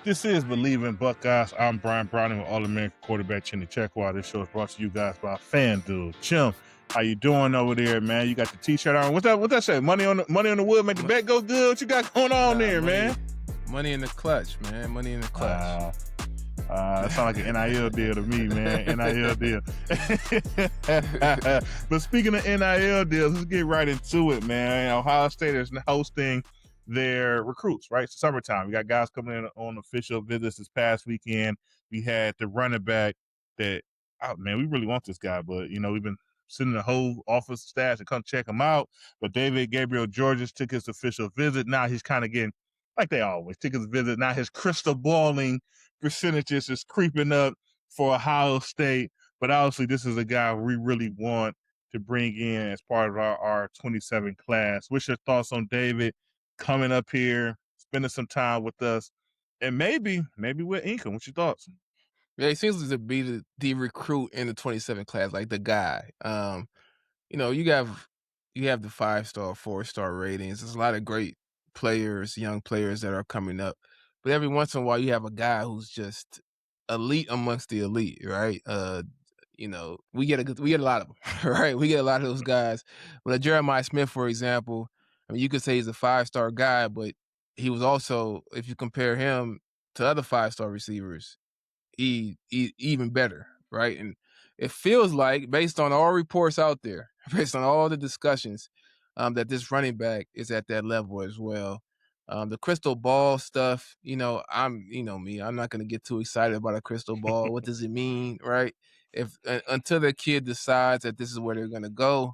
This is Bleav in Buckeyes. I'm Brian Browning with All-American quarterback Chimdi Checkwell. This show is brought to you guys by FanDuel. Chim, how you doing over there, man? You got the T-shirt on. What that say? Money on the wood, make the bet go good. What you got going on there, man? Money in the clutch, man. Money in the clutch. That sounds like an NIL deal to me, man. NIL deal. But speaking of NIL deals, let's get right into it, man. Ohio State is hosting their recruits, right? It's summertime. We got guys coming in on official visits this past weekend. We had the running back that, oh man, we really want this guy, but we've been sending the whole office staff to come check him out. But David Gabriel Georges took his official visit. Now he's kind of getting, like they always, took his visit. Now his crystal balling percentages is creeping up for Ohio State. But obviously this is a guy we really want to bring in as part of our 27 class. What's your thoughts on David coming up here, spending some time with us, and maybe with Incan? What's your thoughts? Yeah, he seems to be the recruit in the 27 class, like the guy. You have the 5-star, 4-star ratings. There's a lot of great players, young players that are coming up. But every once in a while you have a guy who's just elite amongst the elite, right? We get a lot of them, right? We get a lot of those guys. But Jeremiah Smith, for example, I mean, you could say he's a 5-star guy, but he was also, if you compare him to other 5-star receivers, he even better, right? And it feels like, based on all reports out there, based on all the discussions, that this running back is at that level as well. The crystal ball stuff, I'm not going to get too excited about a crystal ball. What does it mean, right? Until the kid decides that this is where they're going to go,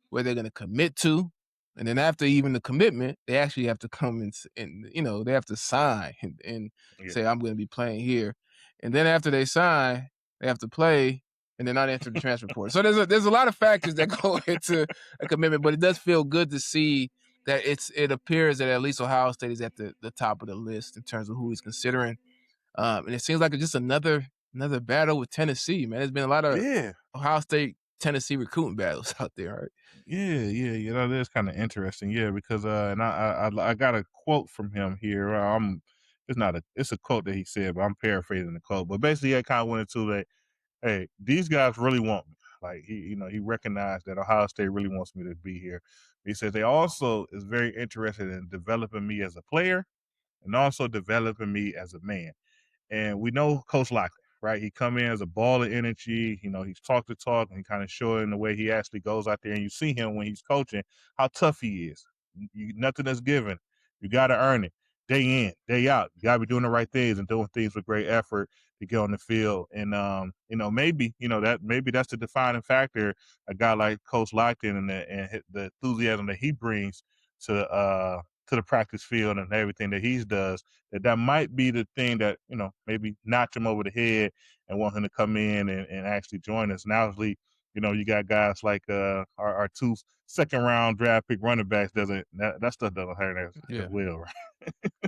where they're going to commit to, and then after even the commitment, they actually have to come and they have to sign and say, I'm going to be playing here. And then after they sign, they have to play, and they're not entering the transfer portal. So there's a lot of factors that go into a commitment, but it does feel good to see that it appears that at least Ohio State is at the top of the list in terms of who he's considering. And it seems like it's just another battle with Tennessee, man. There's been a lot of Ohio State Tennessee recruiting battles out there, right? Yeah. That's kind of interesting. Yeah, because and I got a quote from him here. It's a quote that he said, but I'm paraphrasing the quote. But basically, I kind of went into that. Hey, these guys really want me. Like he recognized that Ohio State really wants me to be here. He said they also is very interested in developing me as a player and also developing me as a man. And we know Coach Lockley, right? He come in as a ball of energy. He's talk the talk and kind of show it in the way he actually goes out there. And you see him when he's coaching, how tough he is. Nothing is given. You got to earn it. Day in, day out. You got to be doing the right things and doing things with great effort to get on the field. And, maybe that's the defining factor, a guy like Coach Lockton and the enthusiasm that he brings to the practice field and everything that he does, that might be the thing that, maybe notch him over the head and want him to come in and actually join us. And obviously, you got guys like our 2 second-round draft pick running backs. That stuff doesn't hurt as well, right?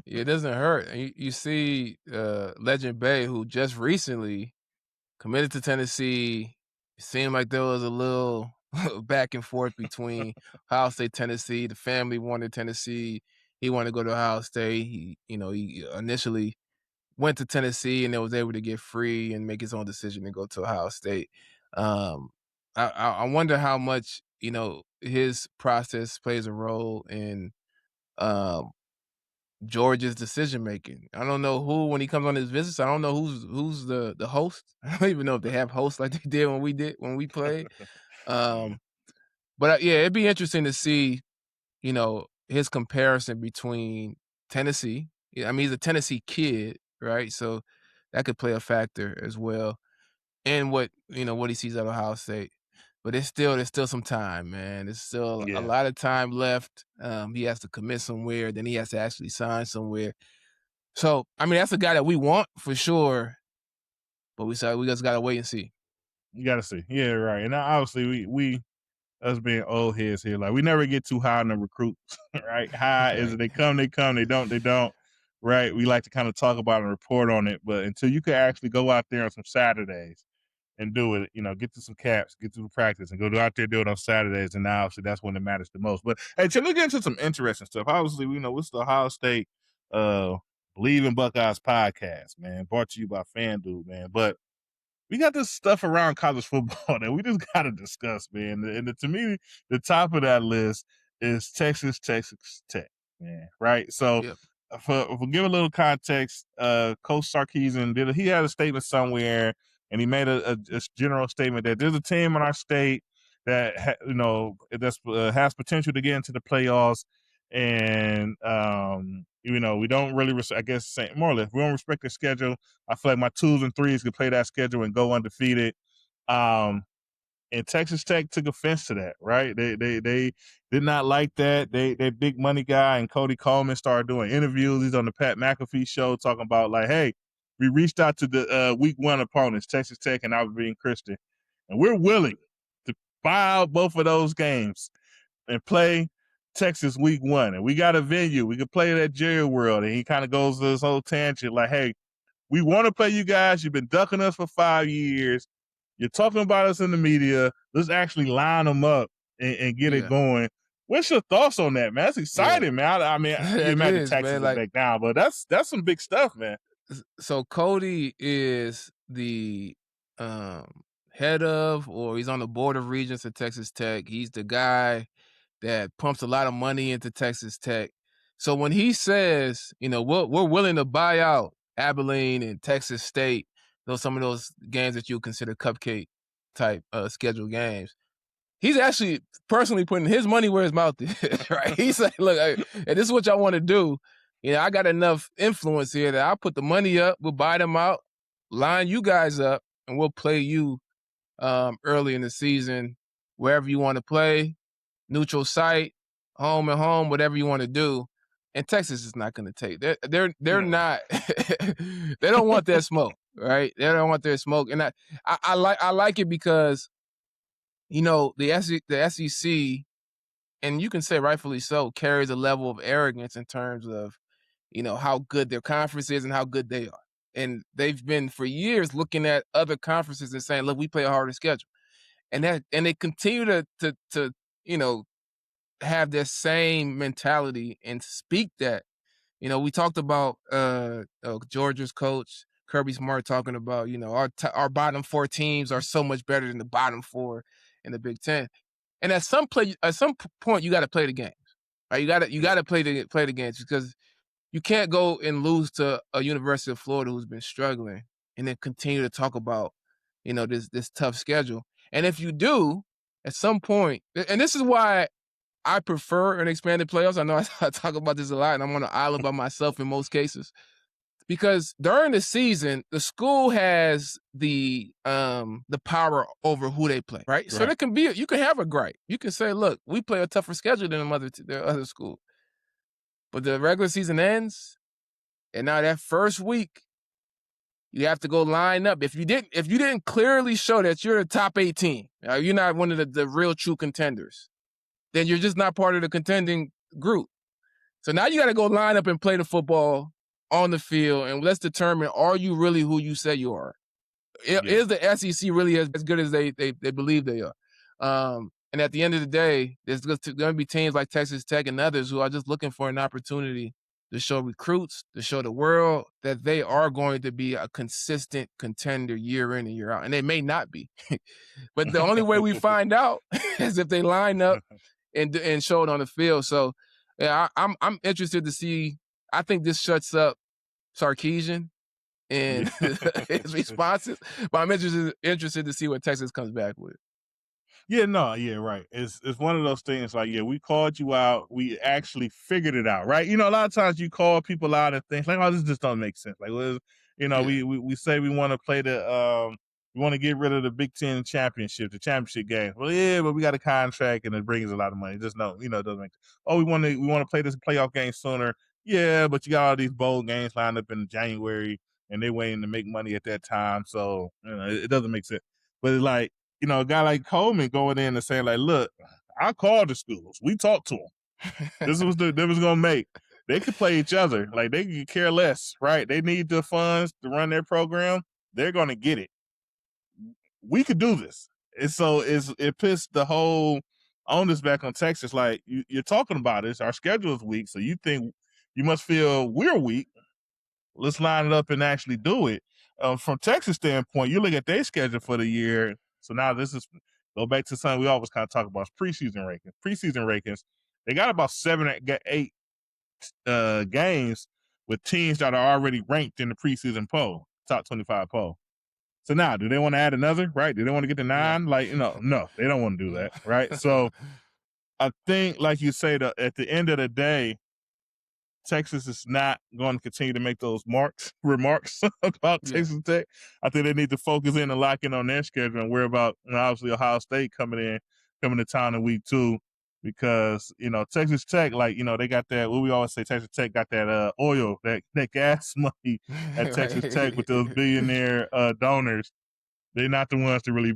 Yeah, it doesn't hurt. You see Legend Bay, who just recently committed to Tennessee. It seemed like there was a little back and forth between Ohio State, Tennessee. The family wanted Tennessee. He wanted to go to Ohio State. He initially went to Tennessee and then was able to get free and make his own decision to go to Ohio State. I wonder how much his process plays a role in George's decision making. I don't know who, when he comes on his visits, I don't know who's the host. I don't even know if they have hosts like they did when we played. But yeah, it'd be interesting to see, his comparison between Tennessee. I mean, he's a Tennessee kid, right? So that could play a factor as well. And what he sees at Ohio State. But there's still some time, man. There's still a lot of time left. He has to commit somewhere, then he has to actually sign somewhere. So, I mean, that's a guy that we want for sure. But we just gotta wait and see. You gotta see. Yeah, right. And obviously we us being old heads here, like we never get too high on the recruits, right? High is it they come, they don't. Right. We like to kind of talk about and report on it, but until you can actually go out there on some Saturdays and do it, get to some caps, get to the practice, and go out there do it on Saturdays, and now obviously that's when it matters the most. But hey, let's get into some interesting stuff. Obviously, what's the Ohio State Bleav in Buckeyes podcast, man. Brought to you by FanDuel, man. But we got this stuff around college football that we just got to discuss, man. And to me, the top of that list is Texas Tech, man. Right. So, Yep. for give a little context, Coach Sarkisian he had a statement somewhere, and he made a general statement that there's a team in our state that has potential to get into the playoffs, and we don't really, I guess, more or less, we don't respect their schedule. I feel like my 2s and 3s could play that schedule and go undefeated. And Texas Tech took offense to that, right? They did not like that. They big money guy and Cody Coleman started doing interviews. He's on the Pat McAfee show talking about like, hey, we reached out to the week 1 opponents, Texas Tech and Albertine Christian, and we're willing to buy out both of those games and play Texas week 1. And we got a venue. We could play it at Jerry World. And he kind of goes to this whole tangent like, hey, we want to play you guys. You've been ducking us for 5 years. You're talking about us in the media. Let's actually line them up and get it going. What's your thoughts on that, man? That's exciting, man. I mean, you imagine Texas is back down, but that's some big stuff, man. So Cody is the head of, or he's on the board of regents at Texas Tech. He's the guy that pumps a lot of money into Texas Tech. So when he says, we're willing to buy out Abilene and Texas State, some of those games that you consider cupcake type scheduled games, he's actually personally putting his money where his mouth is, right? He's like, look, and this is what y'all want to do. I got enough influence here that I'll put the money up, we'll buy them out, line you guys up, and we'll play you early in the season, wherever you want to play, neutral site, home and home, whatever you want to do. And Texas is not going to take. They're not. They don't want that smoke, right? They don't want their smoke, and I like it because the SEC, and you can say rightfully so, carries a level of arrogance in terms of how good their conference is and how good they are. And they've been for years looking at other conferences and saying, look, we play a harder schedule. And they continue to have this same mentality and speak that. We talked about Georgia's coach, Kirby Smart, talking about, our bottom 4 teams are so much better than the bottom 4 in the Big Ten. And at some point, you got to play the games. Right? You got to play the games, because you can't go and lose to a University of Florida who's been struggling and then continue to talk about, this tough schedule. And if you do, at some point, and this is why I prefer an expanded playoffs. I know I talk about this a lot, and I'm on an island by myself in most cases, because during the season, the school has the power over who they play, right? So there can be you can have a gripe. You can say, look, we play a tougher schedule than the other school. But the regular season ends, and now that first week, you have to go line up. If you didn't clearly show that you're a top 8 team, you're not one of the real true contenders, then you're just not part of the contending group. So now you got to go line up and play the football on the field, and let's determine, are you really who you say you are? Is the SEC really as good as they believe they are? And at the end of the day, there's going to be teams like Texas Tech and others who are just looking for an opportunity to show recruits, to show the world that they are going to be a consistent contender year in and year out. And they may not be. But the only way we find out is if they line up and show it on the field. So yeah, I'm interested to see. I think this shuts up Sarkisian and his responses, but I'm interested to see what Texas comes back with. Right. It's one of those things like, we called you out. We actually figured it out, right? A lot of times you call people out and things like, oh, this just don't make sense. Like, we say we want to play we want to get rid of the Big Ten championship, the championship game. Well, yeah, but we got a contract and it brings a lot of money. Just no, it doesn't make sense. Oh, we want to play this playoff game sooner. Yeah, but you got all these bowl games lined up in January and they're waiting to make money at that time. So, it doesn't make sense. But it's like, a guy like Coleman going in and saying like, look, I called the schools. We talked to them. This was the difference going to make. They could play each other. Like, they could care less, right? They need the funds to run their program. They're going to get it. We could do this. And so it puts the whole onus back on Texas. Like, you're talking about this. Our schedule is weak, so you think you must feel we're weak. let's line it up and actually do it. From Texas standpoint, you look at their schedule for the year. So now this is go back to something we always kind of talk about preseason rankings. Preseason rankings, they got about 7, 8 games with teams that are already ranked in the preseason poll, top 25 poll. So now, do they want to add another? Right? Do they want to get to No. 9? Like, no, they don't want to do No. that. Right? So I think, like you say, at the end of the day, Texas is not going to continue to make those remarks about Yeah. Texas Tech. I think they need to focus in and lock in on their schedule and worry about, obviously, Ohio State coming to town in week 2, because Texas Tech, like, they got that. What we always say, Texas Tech got that oil, that gas money at Texas Tech with those Right. billionaire donors. They're not the ones to really,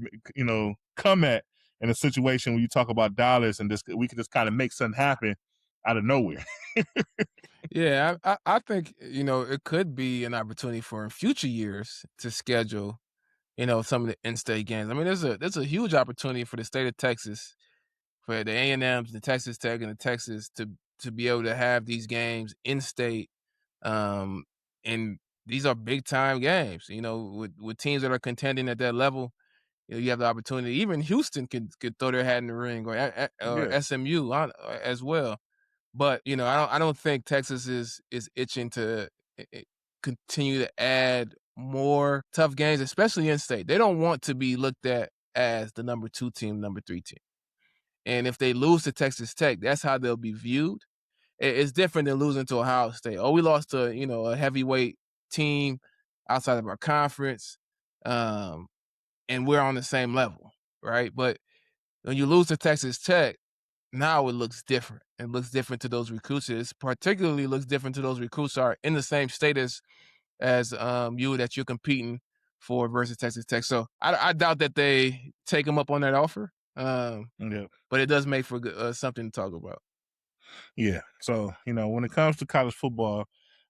come at in a situation where you talk about dollars and we can just kind of make something happen out of nowhere. Yeah, I think, it could be an opportunity for in future years to schedule, some of the in-state games. I mean, there's a huge opportunity for the state of Texas, for the A&Ms, the Texas Tech, and the Texas to be able to have these games in state, um, and these are big time games. With teams that are contending at that level, you have the opportunity. Even Houston could throw their hat in the ring, or Yeah. SMU as well. But, I don't think Texas is itching to continue to add more tough games, especially in state. They don't want to be looked at as the number 2 team, number 3 team. And if they lose to Texas Tech, that's how they'll be viewed. It's different than losing to Ohio State. Oh, we lost to, a heavyweight team outside of our conference, and we're on the same level, right? But when you lose to Texas Tech, now it looks different. It looks different to those recruits. It particularly looks different to those recruits who are in the same state as you that you're competing for versus Texas Tech. So I doubt that they take them up on that offer. Yeah. But it does make for something to talk about. Yeah. So, when it comes to college football,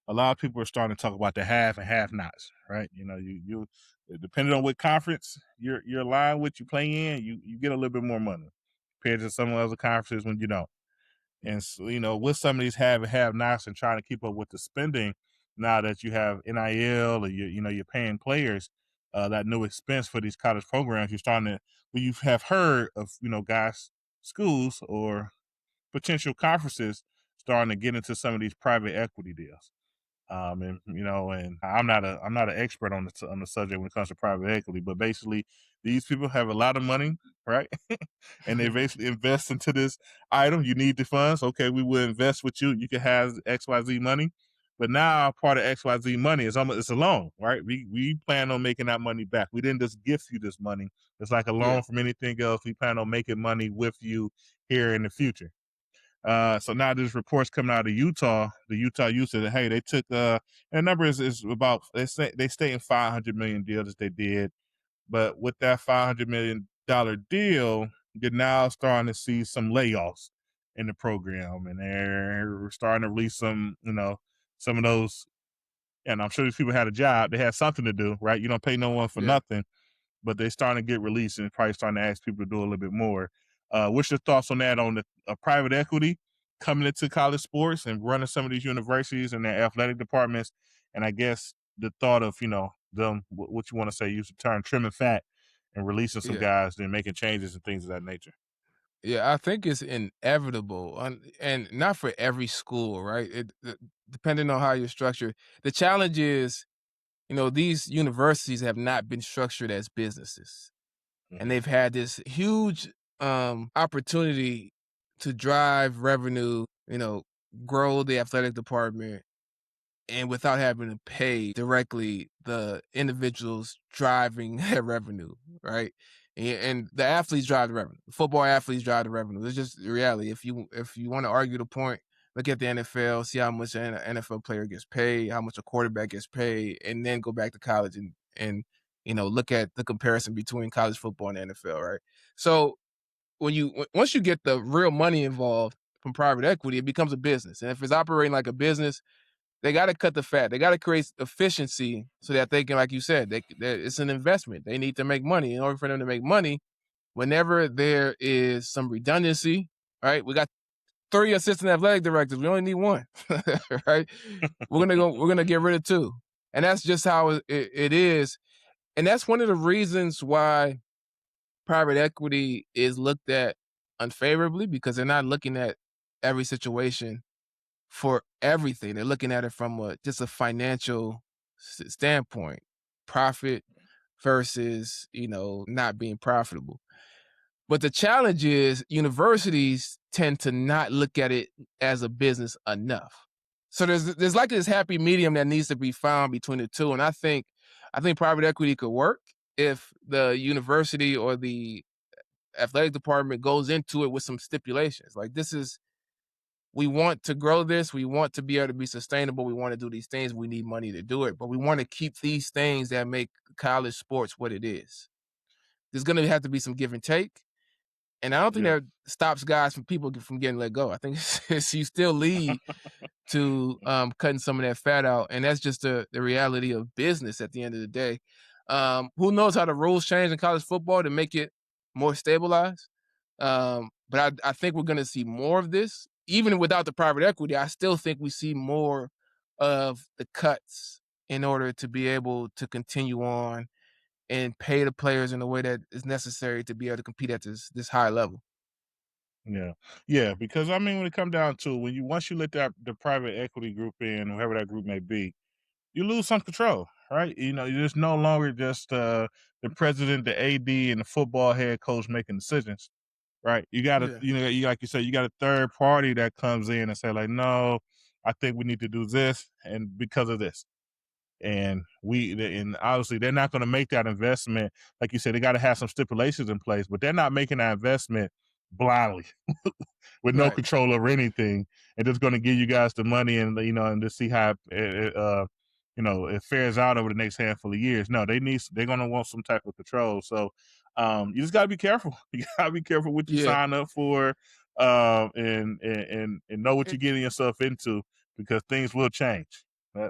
a lot of people are starting to talk about the have and have nots, right? You depending on what conference you're aligned with, you play in, you get a little bit more money compared to some of the other conferences when you don't. And so, with some of these have and have nots and trying to keep up with the spending, now that you have NIL or you're paying players that new expense for these college programs, you're starting to, well, you have heard of, guys, schools or potential conferences starting to get into some of these private equity deals. And I'm not an expert on the subject when it comes to private equity, but basically these people have a lot of money, right? And they basically invest into this item. You need the funds. Okay, we will invest with you. You can have XYZ money. But now part of XYZ money is it's a loan, right? We plan on making that money back. We didn't just gift you this money. It's like a Yeah, loan from anything else. We plan on making money with you here in the future. So now there's reports coming out of Utah. The Utah youth said, hey, they took and the number is about they stay in $500 million deal that they did, but with that $500 million deal, you're now starting to see some layoffs in the program, and they're starting to release some of those. And I'm sure these people had a job; they had something to do, right? You don't pay no one for yeah. nothing, but they're starting to get released and probably starting to ask people to do a little bit more. What's your thoughts on that, on the private equity coming into college sports and running some of these universities and their athletic departments? And I guess the thought of, them, what you want to say, use the term trimming fat and releasing some Yeah. guys and making changes and things of that nature. Yeah, I think it's inevitable, and not for every school, right? Depending on how you're structured. The challenge is, these universities have not been structured as businesses, and Mm-hmm. they've had this huge opportunity to drive revenue, grow the athletic department, and without having to pay directly the individuals driving that revenue, right? And the athletes drive the revenue. Football athletes drive the revenue. It's just the reality. If you want to argue the point, look at the NFL, see how much an NFL player gets paid, how much a quarterback gets paid, and then go back to college and look at the comparison between college football and the NFL, right? So once you get the real money involved from private equity, it becomes a business. And if it's operating like a business, they got to cut the fat. They got to create efficiency so that they can, like you said, it's an investment. They need to make money. In order for them to make money, whenever there is some redundancy, right? We got 3 assistant athletic directors. We only need 1, right? We're gonna get rid of 2. And that's just how it is. And that's one of the reasons why private equity is looked at unfavorably because they're not looking at every situation for everything. They're looking at it from just a financial standpoint, profit versus, not being profitable. But the challenge is universities tend to not look at it as a business enough. So there's like this happy medium that needs to be found between the two. And I think private equity could work if the university or the athletic department goes into it with some stipulations. Like we want to grow this, we want to be able to be sustainable, we want to do these things, we need money to do it, but we want to keep these things that make college sports what it is. There's going to have to be some give and take. And I don't think Yeah. that stops guys from people from getting let go. I think you still lead to cutting some of that fat out, and that's just the reality of business at the end of the day. Who knows how the rules change in college football to make it more stabilized? But I think we're going to see more of this, even without the private equity. I still think we see more of the cuts in order to be able to continue on and pay the players in a way that is necessary to be able to compete at this high level. Yeah. Yeah, because I mean when it come down to it, once you let the private equity group in, whoever that group may be, you lose some control, right? You're just no longer just the president, the AD, and the football head coach making decisions, right? You got to, Yeah. like you said, you got a third party that comes in and say like, no, I think we need to do this, and because of this, and obviously they're not going to make that investment. Like you said, they got to have some stipulations in place, but they're not making that investment blindly with no Right. control over anything, and just going to give you guys the money, and and to see how it fares out over the next handful of years. No, they're going to want some type of control. So you just got to be careful. You got to be careful what you Yeah. sign up for, and know what And, you're getting yourself into, because things will change.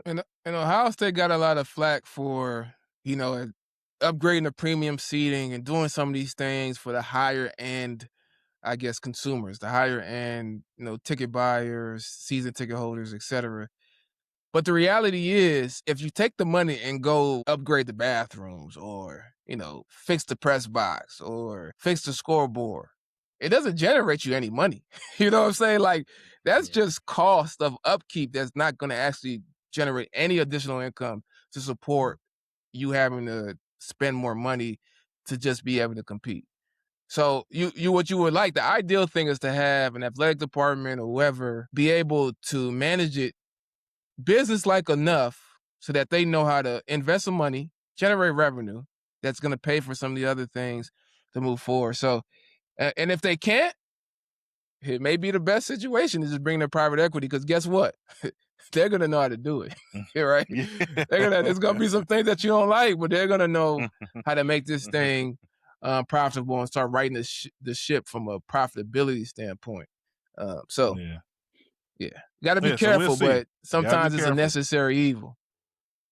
and Ohio State got a lot of flack for, upgrading the premium seating and doing some of these things for the higher end, I guess, consumers, the higher end, ticket buyers, season ticket holders, etc. But the reality is, if you take the money and go upgrade the bathrooms or, fix the press box or fix the scoreboard, it doesn't generate you any money. You know what I'm saying? Like, that's Yeah. just cost of upkeep that's not going to actually generate any additional income to support you having to spend more money to just be able to compete. So what you would like, the ideal thing is to have an athletic department or whoever be able to manage it business-like enough so that they know how to invest some money, generate revenue that's gonna pay for some of the other things to move forward. So, and if they can't, it may be the best situation to just bring their private equity because guess what? They're gonna know how to do it, Mm. right? There's gonna Yeah. be some things that you don't like, but they're gonna know how to make this thing profitable and start writing the ship from a profitability standpoint. So Yeah. yeah, gotta be Yeah, so we'll careful, see. but You gotta be sometimes it's a careful. necessary evil.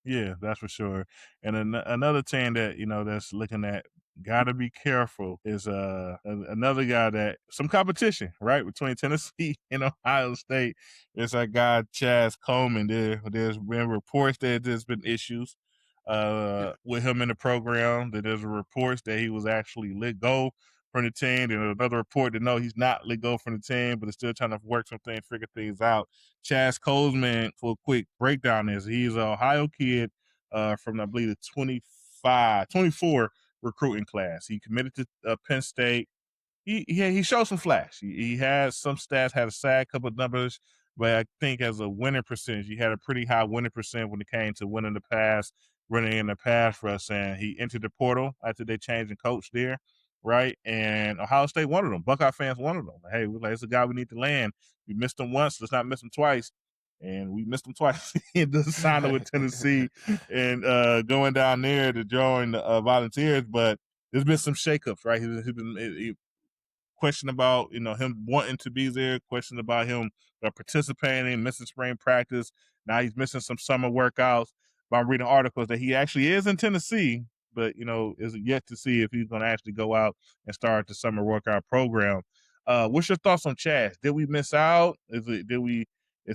Yeah, that's for sure. And another team that that's looking at, gotta be careful, is another guy, that some competition, right, between Tennessee and Ohio State. It's that guy Chaz Coleman. There's been reports that there's been issues Yeah. with him in the program. That there's reports that he was actually let go from the team. And another report that no, he's not let go from the team, but is still trying to work some things, figure things out. Chaz Coleman, for a quick breakdown, is he's an Ohio kid from, I Bleav, the 24 recruiting class. He committed to Penn State. He showed some flash. He had some stats, had a sad couple of numbers, but I think as a winning percentage, he had a pretty high winning percent when it came to running in the pass rush. And he entered the portal after they changed the coach there, right? And Ohio State wanted him. Buckeye fans wanted him. Hey, we're like, it's a guy we need to land. We missed him once, let's not miss him twice. And we missed him twice. He just signed up with Tennessee and going down there to join the Volunteers. But there's been some shakeups, right? Question about him wanting to be there, question about him participating, missing spring practice. Now he's missing some summer workouts. But I'm reading articles that he actually is in Tennessee, but is yet to see if he's going to actually go out and start the summer workout program. What's your thoughts on Chaz? Did we miss out? Is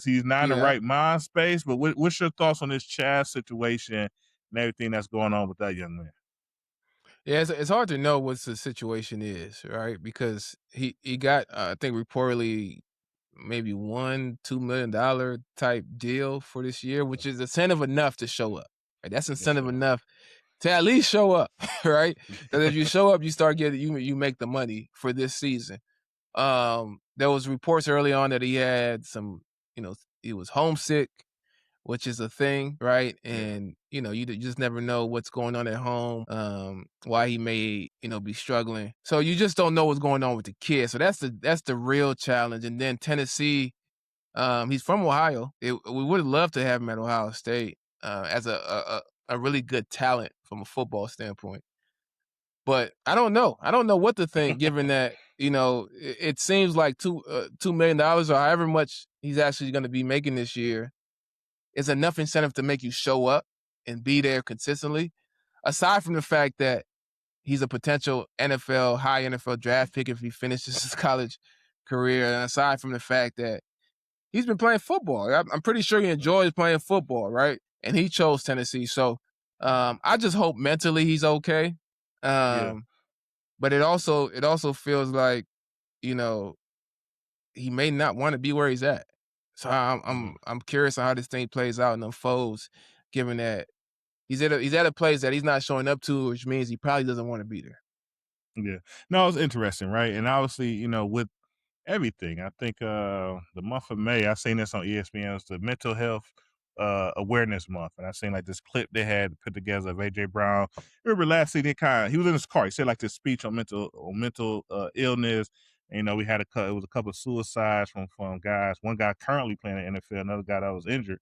he's not in the Yeah. right mind space? But what's your thoughts on this Chaz situation and everything that's going on with that young man? Yeah, it's hard to know what the situation is, right? Because he got, I think reportedly maybe $1-2 million type deal for this year, which is incentive enough to show up. Right? That's Yes, incentive sir. enough to at least show up, right? Because if you show up, you start getting you make the money for this season. There was reports early on that he had some, he was homesick, which is a thing, right? Yeah, And you just never know what's going on at home, why he may be struggling. So you just don't know what's going on with the kid. So that's the real challenge. And then Tennessee, he's from Ohio. We would have loved to have him at Ohio State as a really good talent from a football standpoint. But I don't know. I don't know what to think, given that it seems like $2 million or however much he's actually going to be making this year is enough incentive to make you show up and be there consistently. Aside from the fact that he's a potential high NFL draft pick if he finishes his college career, and aside from the fact that he's been playing football, I'm pretty sure he enjoys playing football, right? And he chose Tennessee, so I just hope mentally he's okay. yeah, Um, but it also feels like you know he may not want to be where he's at. So I'm yeah. I'm I'm curious on how this thing plays out and unfolds, given that he's at a place that he's not showing up to, which means he probably doesn't want to be there. Yeah. No, it's interesting, right? And obviously, with everything, I think the month of May, I seen this on ESPN, it's the mental health awareness month. And I seen like this clip they had put together of AJ Brown. Remember last season he was in his car. He said like this speech on mental illness. And, we had it was a couple of suicides from guys. One guy currently playing in the NFL, another guy that was injured,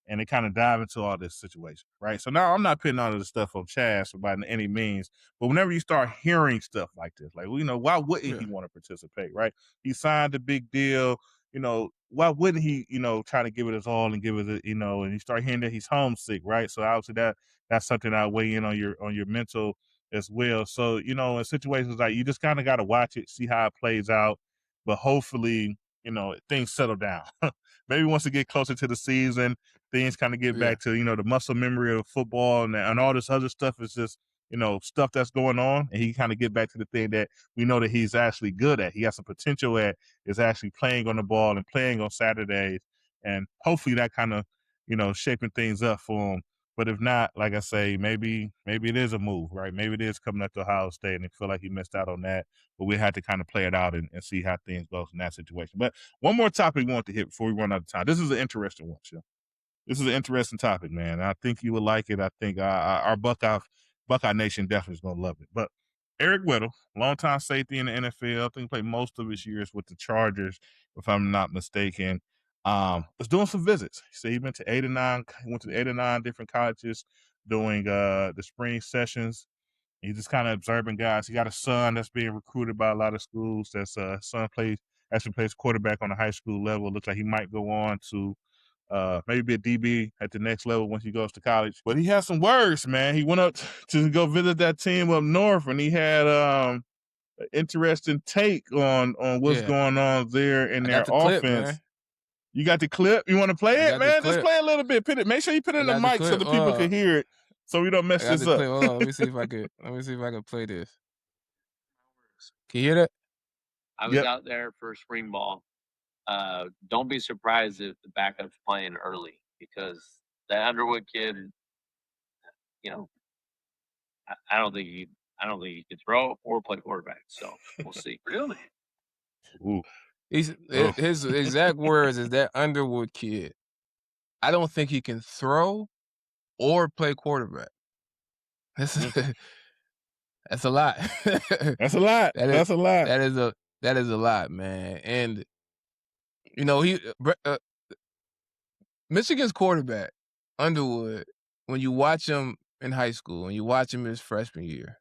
and they kind of dive into all this situation, right? So now I'm not putting all of this stuff on Chaz by any means, but whenever you start hearing stuff like this, like, well, why wouldn't he Yeah, want to participate, right? He signed a big deal, why wouldn't he, try to give it his all and give it, and you start hearing that he's homesick, right? So obviously that's something that weigh in on your mental as well. So, in situations like you just kind of got to watch it, see how it plays out, but hopefully, things settle down. Maybe once we get closer to the season, things kind of get yeah, back to the muscle memory of football and all this other stuff is just stuff that's going on, and he kind of get back to the thing that we know that he's actually good at. He has some potential at is actually playing on the ball and playing on Saturdays, and hopefully that kind of shaping things up for him. But if not, like I say, maybe it is a move, right? Maybe it is coming up to Ohio State, and he feel like he missed out on that. But we had to kind of play it out and see how things goes in that situation. But one more topic we want to hit before we run out of time. This is an interesting one, Shil. This is an interesting topic, man. I think you would like it. I think our Buckeye Nation definitely is going to love it. But Eric Weddle, longtime safety in the NFL, I think he played most of his years with the Chargers, if I'm not mistaken. Was doing some visits. He said he went to 8 or 9. He went to 8 or 9 different colleges doing the spring sessions. He's just kind of observing guys. He got a son that's being recruited by a lot of schools. That's son plays quarterback on the high school level. Looks like he might go on to maybe be a DB at the next level once he goes to college. But he has some words, man. He went up to go visit that team up north, and he had an interesting take on what's yeah. going on there in I their got the clip, offense. man. You got the clip? You want to play I it, got the man? Just clip. play a little bit. Make sure you put it I in the got the mic so clip. the people can hear it, so we don't I mess got this the up. clip. Hold on. Let me see if I can play this. Can you hear that? I was Yep. out there for spring ball. Don't be surprised if the backup's playing early because that Underwood kid, you know, I don't think he can throw or play quarterback. So we'll see. Really? Ooh. He's Oh. his exact words is that Underwood kid. I don't think he can throw or play quarterback. That's Mm. that's a lot. That's a lot. That is That's a lot. that is a lot, man. And he Michigan's quarterback Underwood. When you watch him in high school and you watch him his freshman year,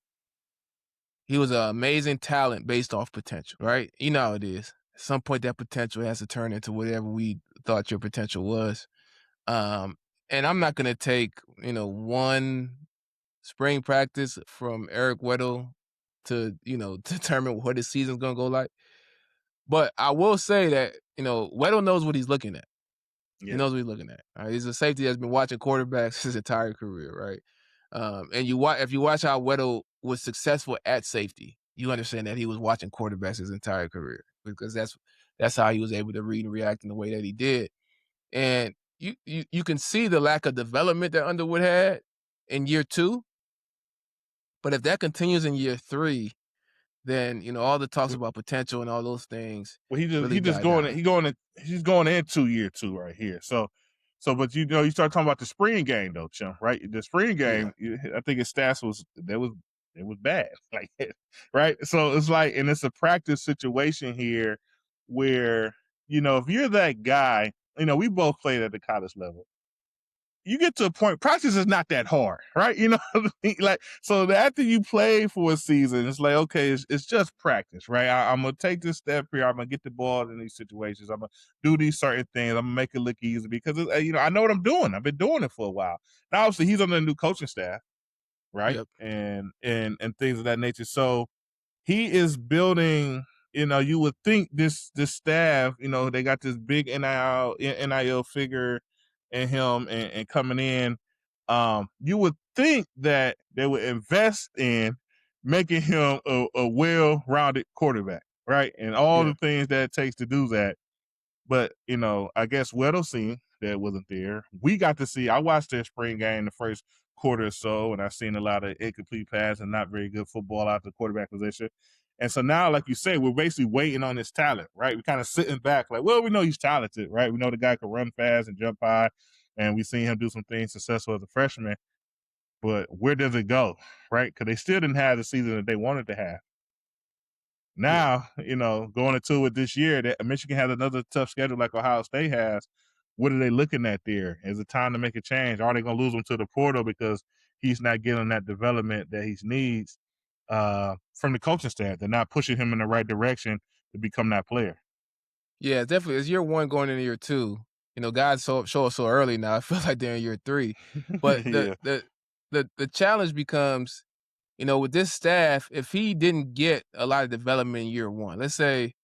he was an amazing talent based off potential, right? You know how it is. At some point, that potential has to turn into whatever we thought your potential was. Um, and I'm not gonna take one spring practice from Eric Weddle to determine what his season's gonna go like. But I will say that, Weddle knows what he's looking at. Yeah. He knows what he's looking at. He's a safety that's been watching quarterbacks his entire career, right? And if you watch how Weddle was successful at safety, you understand that he was watching quarterbacks his entire career, because that's how he was able to read and react in the way that he did. And you can see the lack of development that Underwood had in year 2. But if that continues in year 3, then all the talks about potential and all those things Well, really he just die down. he's going into year 2 right here. So, but you start talking about the spring game though, Chim, right? The spring game, I think his stats was bad, like, right? So it's like, and it's a practice situation here where if you're that guy, we both played at the college level. You get to a point, practice is not that hard, right? Like, so after you play for a season, it's like, okay, it's just practice, right? I'm going to take this step here. I'm going to get the ball in these situations. I'm going to do these certain things. I'm going to make it look easy because, I know what I'm doing. I've been doing it for a while. Now, obviously, he's under a new coaching staff, right? Yep. And things of that nature. So he is building, you would think this staff, they got this big NIL figure in him and coming in. You would think that they would invest in making him a well-rounded quarterback, right? And all the things that it takes to do that. But, I guess Weddle seen that wasn't there. We got to see, I watched their spring game the first quarter or so, and I've seen a lot of incomplete passes and not very good football out the quarterback position. And so now, like you say, we're basically waiting on his talent, right? We're kind of sitting back like, well, we know he's talented, right? We know the guy can run fast and jump high, and we've seen him do some things successful as a freshman. But where does it go, right? Because they still didn't have the season that they wanted to have. Now, going into it this year, that Michigan has another tough schedule like Ohio State has. What are they looking at there? Is it time to make a change? Are they going to lose him to the portal because he's not getting that development that he needs from the coaching staff? They're not pushing him in the right direction to become that player. Yeah, definitely. It's year 1 going into year 2. Guys show up so early now. I feel like they're in year 3. But the challenge becomes, with this staff, if he didn't get a lot of development in year 1, let's say,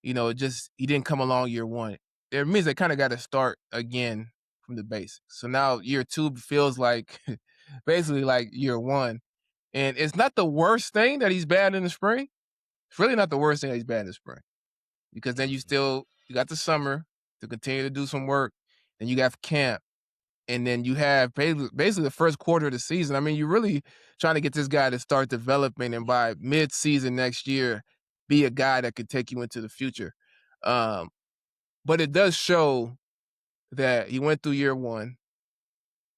he didn't come along year 1, it means they kind of got to start again from the basics. So now year 2 feels like basically like year 1. And it's not the worst thing that he's bad in the spring. It's really not the worst thing that he's bad in the spring, because then you got the summer to continue to do some work, then you got camp, and then you have basically the first quarter of the season. I mean, you're really trying to get this guy to start developing, and by mid-season next year, be a guy that could take you into the future. But it does show that he went through year 1.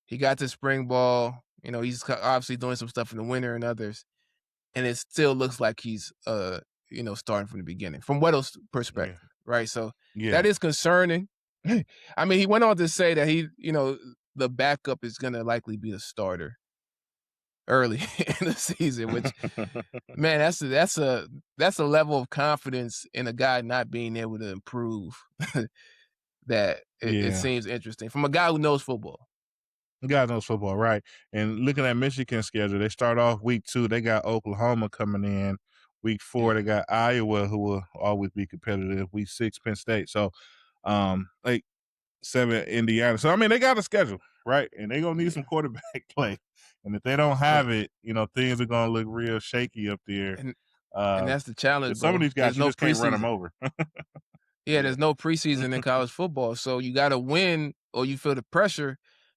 He got to spring ball. He's obviously doing some stuff in the winter and others, and it still looks like he's starting from the beginning, from Weddle's perspective, right? So that is concerning. I mean, he went on to say that the backup is going to likely be the starter early in the season, which, man, that's a level of confidence in a guy not being able to improve that it seems interesting from a guy who knows football. The guy knows football, right? And looking at Michigan's schedule, they start off week 2. They got Oklahoma coming in. Week 4, they got Iowa, who will always be competitive. Week 6, Penn State. So, 7, Indiana. So, I mean, they got a schedule, right? And they're going to need some quarterback play. And if they don't have it, things are going to look real shaky up there. And that's the challenge, some of these guys, you just can't run them over. There's no preseason in college football. So you got to win, or you feel the pressure.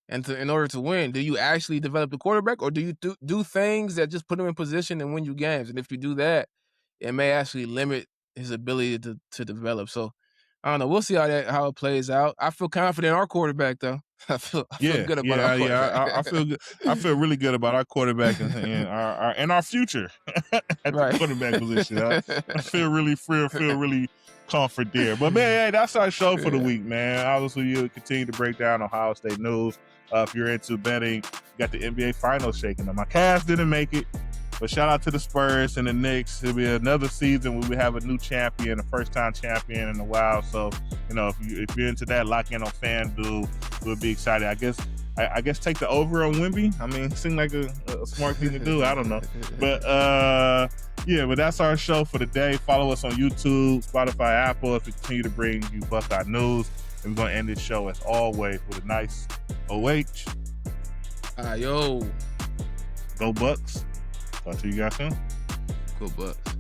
And in order to win, do you actually develop the quarterback, or do you do things that just put him in position and win you games? And if you do that, it may actually limit his ability to develop. So I don't know. We'll see how it plays out. I feel confident in our quarterback, though. I feel good about our quarterback. I feel good. I feel really good about our quarterback and our future at the quarterback position. I feel really comfort there. But man, hey, that's our show for the week, man. Obviously, you'll continue to break down Ohio State news. If you're into betting, you got the NBA Finals shaking up. My Cavs didn't make it, but shout out to the Spurs and the Knicks. It'll be another season where we have a new champion, a first-time champion in a while. So, if you're into that, lock in on FanDuel. We'll be excited. I guess take the over on Wemby. I mean, it seemed like a smart thing to do. I don't know. But Yeah, but that's our show for today. Follow us on YouTube, Spotify, Apple if we continue to bring you Buckeye news. And we're going to end this show as always with a nice OH. Yo. Go Bucks. Talk to you guys soon. Go Bucks.